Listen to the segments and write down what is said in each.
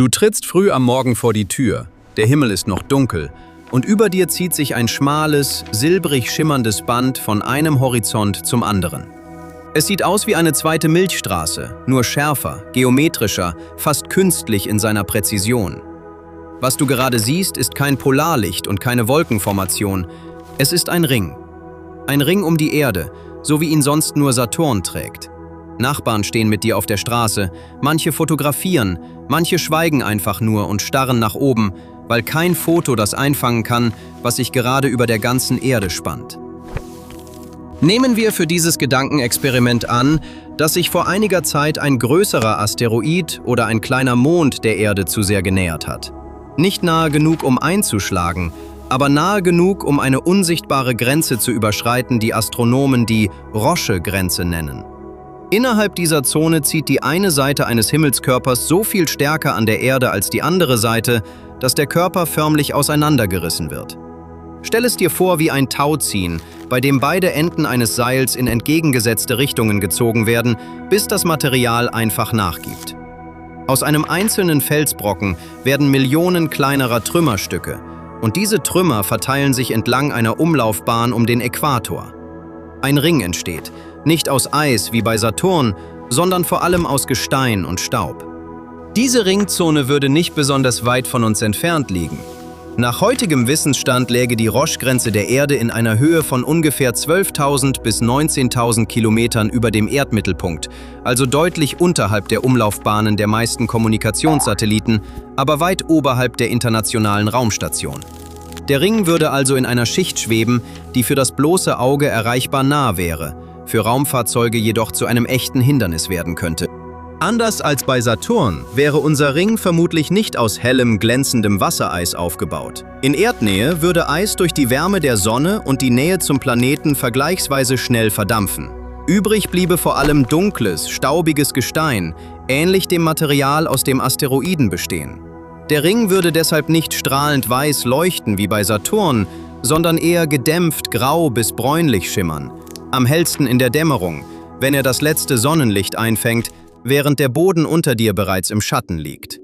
Du trittst früh am Morgen vor die Tür, der Himmel ist noch dunkel und über dir zieht sich ein schmales, silbrig schimmerndes Band von einem Horizont zum anderen. Es sieht aus wie eine zweite Milchstraße, nur schärfer, geometrischer, fast künstlich in seiner Präzision. Was du gerade siehst, ist kein Polarlicht und keine Wolkenformation, es ist ein Ring. Ein Ring um die Erde, so wie ihn sonst nur Saturn trägt. Nachbarn stehen mit dir auf der Straße, manche fotografieren, manche schweigen einfach nur und starren nach oben, weil kein Foto das einfangen kann, was sich gerade über der ganzen Erde spannt. Nehmen wir für dieses Gedankenexperiment an, dass sich vor einiger Zeit ein größerer Asteroid oder ein kleiner Mond der Erde zu sehr genähert hat. Nicht nahe genug, um einzuschlagen, aber nahe genug, um eine unsichtbare Grenze zu überschreiten, die Astronomen die Roche-Grenze nennen. Innerhalb dieser Zone zieht die eine Seite eines Himmelskörpers so viel stärker an der Erde als die andere Seite, dass der Körper förmlich auseinandergerissen wird. Stell es dir vor wie ein Tauziehen, bei dem beide Enden eines Seils in entgegengesetzte Richtungen gezogen werden, bis das Material einfach nachgibt. Aus einem einzelnen Felsbrocken werden Millionen kleinerer Trümmerstücke, und diese Trümmer verteilen sich entlang einer Umlaufbahn um den Äquator. Ein Ring entsteht, nicht aus Eis wie bei Saturn, sondern vor allem aus Gestein und Staub. Diese Ringzone würde nicht besonders weit von uns entfernt liegen. Nach heutigem Wissensstand läge die Roche-Grenze der Erde in einer Höhe von ungefähr 12.000 bis 19.000 Kilometern über dem Erdmittelpunkt, also deutlich unterhalb der Umlaufbahnen der meisten Kommunikationssatelliten, aber weit oberhalb der internationalen Raumstation. Der Ring würde also in einer Schicht schweben, die für das bloße Auge erreichbar nah wäre, für Raumfahrzeuge jedoch zu einem echten Hindernis werden könnte. Anders als bei Saturn wäre unser Ring vermutlich nicht aus hellem, glänzendem Wassereis aufgebaut. In Erdnähe würde Eis durch die Wärme der Sonne und die Nähe zum Planeten vergleichsweise schnell verdampfen. Übrig bliebe vor allem dunkles, staubiges Gestein, ähnlich dem Material, aus dem Asteroiden bestehen. Der Ring würde deshalb nicht strahlend weiß leuchten wie bei Saturn, sondern eher gedämpft grau bis bräunlich schimmern, am hellsten in der Dämmerung, wenn er das letzte Sonnenlicht einfängt, während der Boden unter dir bereits im Schatten liegt.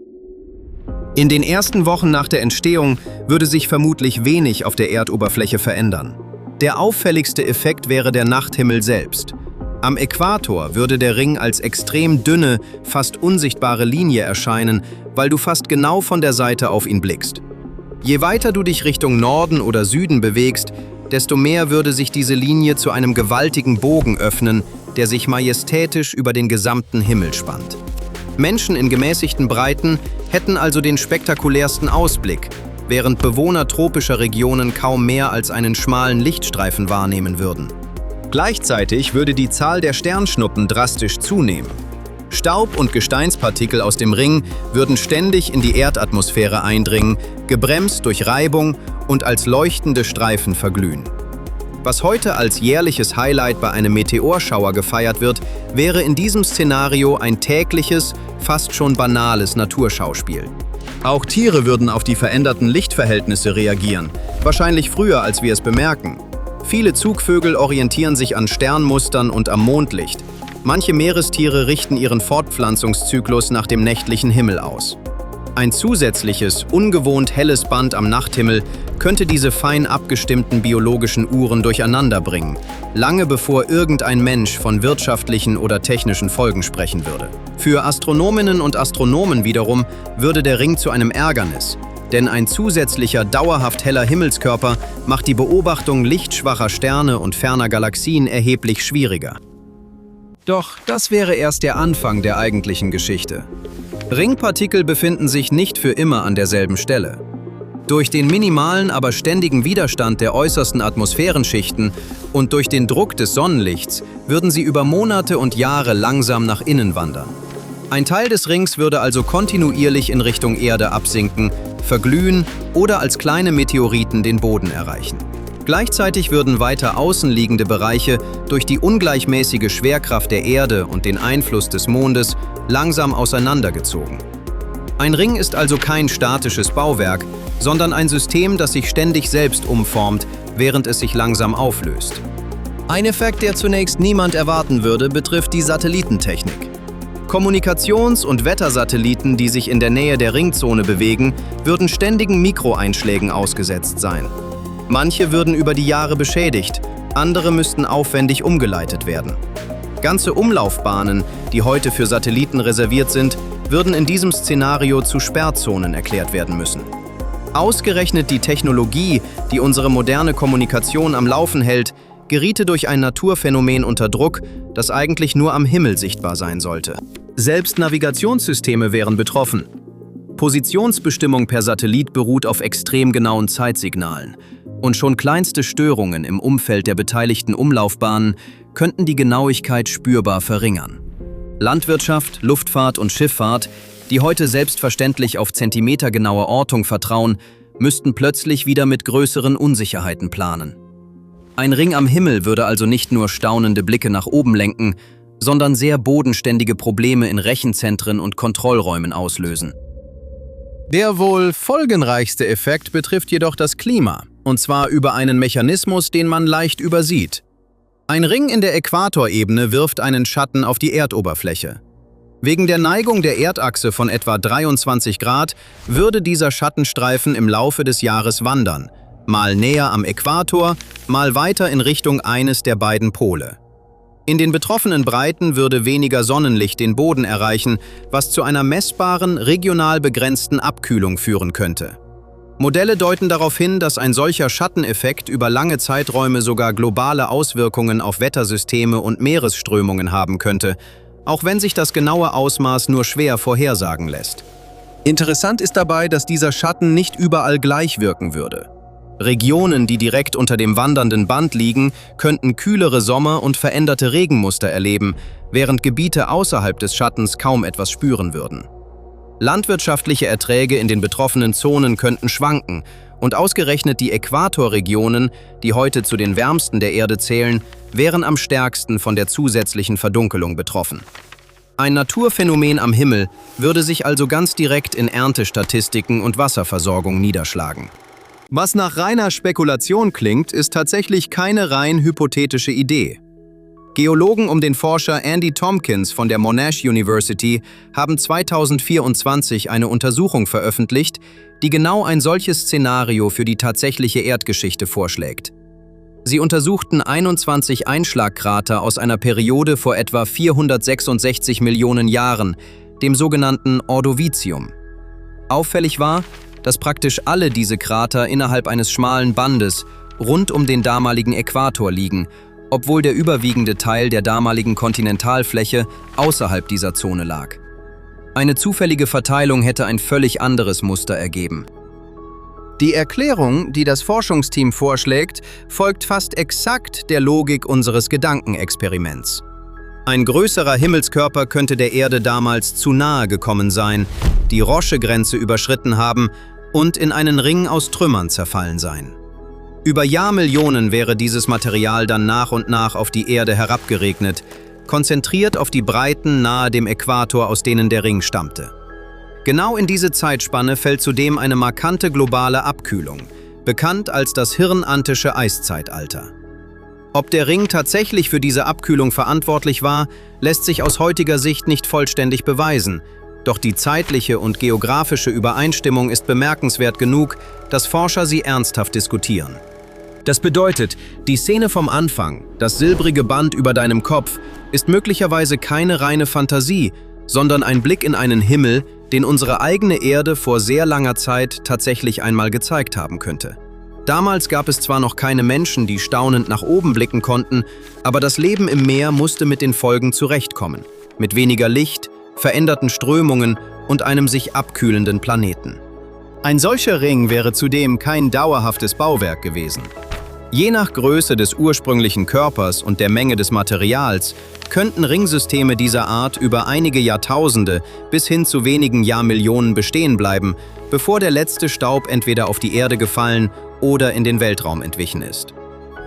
In den ersten Wochen nach der Entstehung würde sich vermutlich wenig auf der Erdoberfläche verändern. Der auffälligste Effekt wäre der Nachthimmel selbst. Am Äquator würde der Ring als extrem dünne, fast unsichtbare Linie erscheinen, weil du fast genau von der Seite auf ihn blickst. Je weiter du dich Richtung Norden oder Süden bewegst, desto mehr würde sich diese Linie zu einem gewaltigen Bogen öffnen, der sich majestätisch über den gesamten Himmel spannt. Menschen in gemäßigten Breiten hätten also den spektakulärsten Ausblick, während Bewohner tropischer Regionen kaum mehr als einen schmalen Lichtstreifen wahrnehmen würden. Gleichzeitig würde die Zahl der Sternschnuppen drastisch zunehmen. Staub und Gesteinspartikel aus dem Ring würden ständig in die Erdatmosphäre eindringen, gebremst durch Reibung und als leuchtende Streifen verglühen. Was heute als jährliches Highlight bei einem Meteorschauer gefeiert wird, wäre in diesem Szenario ein tägliches, fast schon banales Naturschauspiel. Auch Tiere würden auf die veränderten Lichtverhältnisse reagieren, wahrscheinlich früher, als wir es bemerken. Viele Zugvögel orientieren sich an Sternmustern und am Mondlicht. Manche Meerestiere richten ihren Fortpflanzungszyklus nach dem nächtlichen Himmel aus. Ein zusätzliches, ungewohnt helles Band am Nachthimmel könnte diese fein abgestimmten biologischen Uhren durcheinander bringen, lange bevor irgendein Mensch von wirtschaftlichen oder technischen Folgen sprechen würde. Für Astronominnen und Astronomen wiederum würde der Ring zu einem Ärgernis, denn ein zusätzlicher, dauerhaft heller Himmelskörper macht die Beobachtung lichtschwacher Sterne und ferner Galaxien erheblich schwieriger. Doch das wäre erst der Anfang der eigentlichen Geschichte. Ringpartikel befinden sich nicht für immer an derselben Stelle. Durch den minimalen, aber ständigen Widerstand der äußersten Atmosphärenschichten und durch den Druck des Sonnenlichts würden sie über Monate und Jahre langsam nach innen wandern. Ein Teil des Rings würde also kontinuierlich in Richtung Erde absinken, verglühen oder als kleine Meteoriten den Boden erreichen. Gleichzeitig würden weiter außen liegende Bereiche durch die ungleichmäßige Schwerkraft der Erde und den Einfluss des Mondes langsam auseinandergezogen. Ein Ring ist also kein statisches Bauwerk, sondern ein System, das sich ständig selbst umformt, während es sich langsam auflöst. Ein Effekt, der zunächst niemand erwarten würde, betrifft die Satellitentechnik. Kommunikations- und Wettersatelliten, die sich in der Nähe der Ringzone bewegen, würden ständigen Mikroeinschlägen ausgesetzt sein. Manche würden über die Jahre beschädigt, andere müssten aufwendig umgeleitet werden. Ganze Umlaufbahnen, die heute für Satelliten reserviert sind, würden in diesem Szenario zu Sperrzonen erklärt werden müssen. Ausgerechnet die Technologie, die unsere moderne Kommunikation am Laufen hält, geriete durch ein Naturphänomen unter Druck, das eigentlich nur am Himmel sichtbar sein sollte. Selbst Navigationssysteme wären betroffen. Positionsbestimmung per Satellit beruht auf extrem genauen Zeitsignalen. Und schon kleinste Störungen im Umfeld der beteiligten Umlaufbahnen könnten die Genauigkeit spürbar verringern. Landwirtschaft, Luftfahrt und Schifffahrt, die heute selbstverständlich auf zentimetergenaue Ortung vertrauen, müssten plötzlich wieder mit größeren Unsicherheiten planen. Ein Ring am Himmel würde also nicht nur staunende Blicke nach oben lenken, sondern sehr bodenständige Probleme in Rechenzentren und Kontrollräumen auslösen. Der wohl folgenreichste Effekt betrifft jedoch das Klima, und zwar über einen Mechanismus, den man leicht übersieht. Ein Ring in der Äquatorebene wirft einen Schatten auf die Erdoberfläche. Wegen der Neigung der Erdachse von etwa 23 Grad würde dieser Schattenstreifen im Laufe des Jahres wandern, mal näher am Äquator, mal weiter in Richtung eines der beiden Pole. In den betroffenen Breiten würde weniger Sonnenlicht den Boden erreichen, was zu einer messbaren, regional begrenzten Abkühlung führen könnte. Modelle deuten darauf hin, dass ein solcher Schatteneffekt über lange Zeiträume sogar globale Auswirkungen auf Wettersysteme und Meeresströmungen haben könnte, auch wenn sich das genaue Ausmaß nur schwer vorhersagen lässt. Interessant ist dabei, dass dieser Schatten nicht überall gleich wirken würde. Regionen, die direkt unter dem wandernden Band liegen, könnten kühlere Sommer und veränderte Regenmuster erleben, während Gebiete außerhalb des Schattens kaum etwas spüren würden. Landwirtschaftliche Erträge in den betroffenen Zonen könnten schwanken und ausgerechnet die Äquatorregionen, die heute zu den wärmsten der Erde zählen, wären am stärksten von der zusätzlichen Verdunkelung betroffen. Ein Naturphänomen am Himmel würde sich also ganz direkt in Erntestatistiken und Wasserversorgung niederschlagen. Was nach reiner Spekulation klingt, ist tatsächlich keine rein hypothetische Idee. Geologen um den Forscher Andy Tompkins von der Monash University haben 2024 eine Untersuchung veröffentlicht, die genau ein solches Szenario für die tatsächliche Erdgeschichte vorschlägt. Sie untersuchten 21 Einschlagkrater aus einer Periode vor etwa 466 Millionen Jahren, dem sogenannten Ordovizium. Auffällig war, dass praktisch alle diese Krater innerhalb eines schmalen Bandes rund um den damaligen Äquator liegen, obwohl der überwiegende Teil der damaligen Kontinentalfläche außerhalb dieser Zone lag. Eine zufällige Verteilung hätte ein völlig anderes Muster ergeben. Die Erklärung, die das Forschungsteam vorschlägt, folgt fast exakt der Logik unseres Gedankenexperiments. Ein größerer Himmelskörper könnte der Erde damals zu nahe gekommen sein, die Roche-Grenze überschritten haben und in einen Ring aus Trümmern zerfallen sein. Über Jahrmillionen wäre dieses Material dann nach und nach auf die Erde herabgeregnet, konzentriert auf die Breiten nahe dem Äquator, aus denen der Ring stammte. Genau in diese Zeitspanne fällt zudem eine markante globale Abkühlung, bekannt als das Hirnantische Eiszeitalter. Ob der Ring tatsächlich für diese Abkühlung verantwortlich war, lässt sich aus heutiger Sicht nicht vollständig beweisen, doch die zeitliche und geografische Übereinstimmung ist bemerkenswert genug, dass Forscher sie ernsthaft diskutieren. Das bedeutet, die Szene vom Anfang, das silbrige Band über deinem Kopf, ist möglicherweise keine reine Fantasie, sondern ein Blick in einen Himmel, den unsere eigene Erde vor sehr langer Zeit tatsächlich einmal gezeigt haben könnte. Damals gab es zwar noch keine Menschen, die staunend nach oben blicken konnten, aber das Leben im Meer musste mit den Folgen zurechtkommen. Mit weniger Licht, veränderten Strömungen und einem sich abkühlenden Planeten. Ein solcher Ring wäre zudem kein dauerhaftes Bauwerk gewesen. Je nach Größe des ursprünglichen Körpers und der Menge des Materials könnten Ringsysteme dieser Art über einige Jahrtausende bis hin zu wenigen Jahrmillionen bestehen bleiben, bevor der letzte Staub entweder auf die Erde gefallen oder in den Weltraum entwichen ist.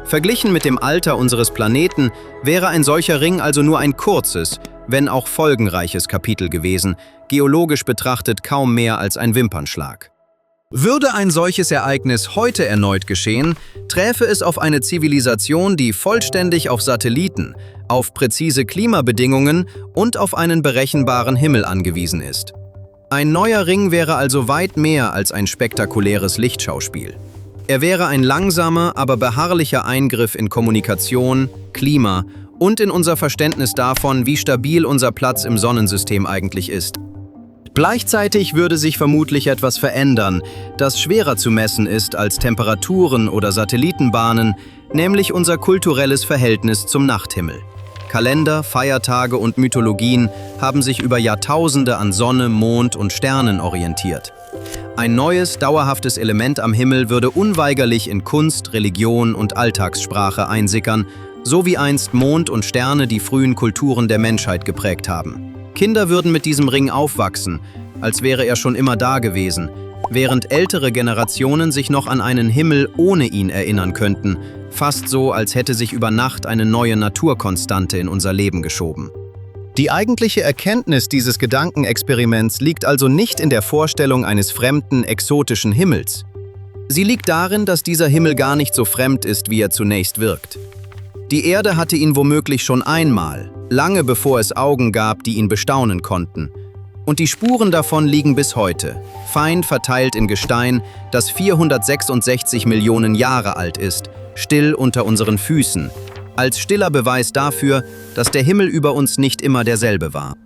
Verglichen mit dem Alter unseres Planeten wäre ein solcher Ring also nur ein kurzes, wenn auch folgenreiches Kapitel gewesen, geologisch betrachtet kaum mehr als ein Wimpernschlag. Würde ein solches Ereignis heute erneut geschehen, träfe es auf eine Zivilisation, die vollständig auf Satelliten, auf präzise Klimabedingungen und auf einen berechenbaren Himmel angewiesen ist. Ein neuer Ring wäre also weit mehr als ein spektakuläres Lichtschauspiel. Er wäre ein langsamer, aber beharrlicher Eingriff in Kommunikation, Klima und in unser Verständnis davon, wie stabil unser Platz im Sonnensystem eigentlich ist. Gleichzeitig würde sich vermutlich etwas verändern, das schwerer zu messen ist als Temperaturen oder Satellitenbahnen, nämlich unser kulturelles Verhältnis zum Nachthimmel. Kalender, Feiertage und Mythologien haben sich über Jahrtausende an Sonne, Mond und Sternen orientiert. Ein neues, dauerhaftes Element am Himmel würde unweigerlich in Kunst, Religion und Alltagssprache einsickern, so wie einst Mond und Sterne die frühen Kulturen der Menschheit geprägt haben. Kinder würden mit diesem Ring aufwachsen, als wäre er schon immer da gewesen, während ältere Generationen sich noch an einen Himmel ohne ihn erinnern könnten, fast so, als hätte sich über Nacht eine neue Naturkonstante in unser Leben geschoben. Die eigentliche Erkenntnis dieses Gedankenexperiments liegt also nicht in der Vorstellung eines fremden, exotischen Himmels. Sie liegt darin, dass dieser Himmel gar nicht so fremd ist, wie er zunächst wirkt. Die Erde hatte ihn womöglich schon einmal, lange bevor es Augen gab, die ihn bestaunen konnten. Und die Spuren davon liegen bis heute, fein verteilt in Gestein, das 466 Millionen Jahre alt ist, still unter unseren Füßen, als stiller Beweis dafür, dass der Himmel über uns nicht immer derselbe war.